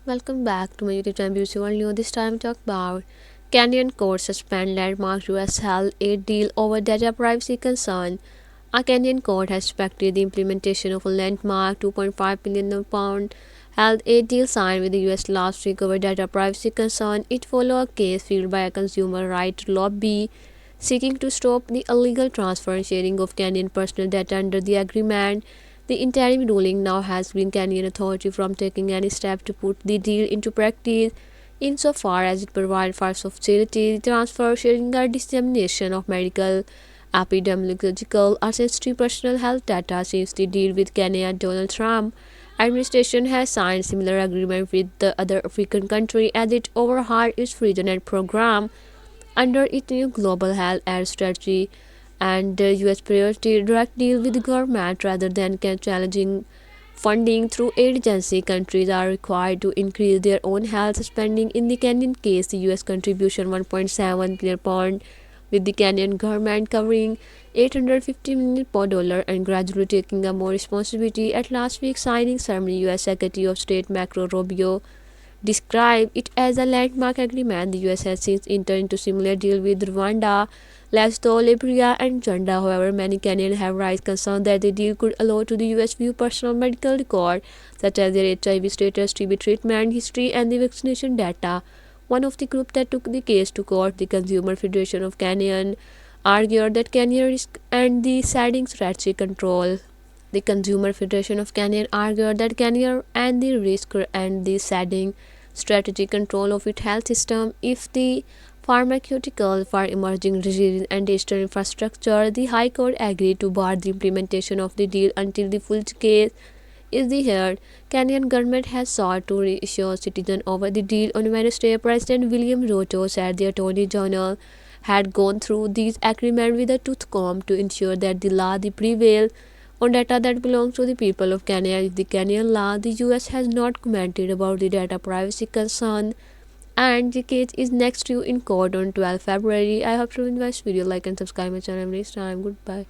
Welcome back to my YouTube channel Beauty World New. This time talk about Kenyan court suspend landmark US health aid deal over data privacy concern. A Kenyan court has suspended the implementation of a landmark £2.5 billion health aid deal signed with the US last week over data privacy concern. It followed a case filed by a consumer rights lobby seeking to stop the illegal transfer and sharing of Kenyan personal data under the agreement. The interim ruling now has green Kenyan authority from taking any step to put the deal into practice insofar as it provides for facility, transfer, sharing or dissemination of medical, epidemiological or sensitive personal health data since the deal with Kenya. Donald Trump administration has signed similar agreement with the other African country as it overhauled its Freedom Net program under its new global health aid strategy, and the US priority direct deal with the government rather than challenging funding through aid agency. Countries are required to increase their own health spending. In the Kenyan case, the US contribution 1.7 billion pound, with the Kenyan government covering 850 million per dollar and gradually taking a more responsibility. At last week's signing ceremony, US Secretary of State Marco Rubio described it as a landmark agreement. The US has since entered into similar deal with Rwanda, Lesotho, Liberia, and Uganda. However, many Kenyans have raised concern that the deal could allow to the US view personal medical records such as their HIV status, TB treatment history, and the vaccination data. One of the groups that took the case to court, the Consumer Federation of Kenyan, argued that Kenya risk and the setting strategy control. The Consumer Federation of Kenya argued that Kenya and the risk and the setting strategic control of its health system if the pharmaceutical for emerging diseases and digital infrastructure. The High Court agreed to bar the implementation of the deal until the full case is the heard. Kenyan government has sought to reassure citizens over the deal. On Wednesday, President William Ruto said the Attorney General had gone through these agreements with a tooth comb to ensure that the law prevail on data that belongs to the people of Kenya. If the Kenyan law, the US has not commented about the data privacy concern, and the case is next due in court on 12 February. I hope to enjoy this video. Like and subscribe my channel. Next time, goodbye.